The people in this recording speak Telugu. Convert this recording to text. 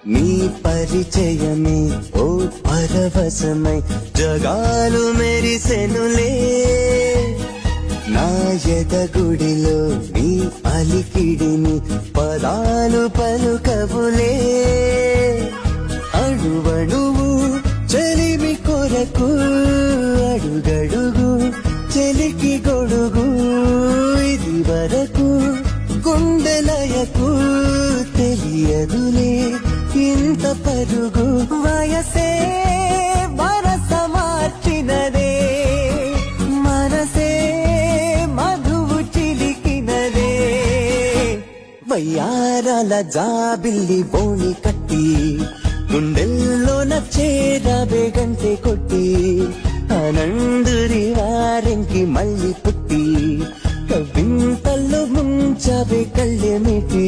నీ పరిచయమే ఓ పరవశమై జగాలు మెరిసెనులే నా ఎదగుడిలో నీ అలికిడిని పదాలు పలుకవులే అణువణువు చెలిమి కొరకు అడుగడుగు చెలికి గొడుగు ఇది వరకు గుండెలయకు తెలియదులే ఇంత పరుగు వయసే వరస మార్చినదే మనసే మధువు చిలికినదే వయ్యారాల జాబిల్లి బోణి కట్టి గుండెల్లో నచ్చేరాబే గంటె కొట్టి ఆనందురి వారెంకి మళ్ళీ పుట్టి కవింతల్లో ముంచబే కళ్ళెమిటి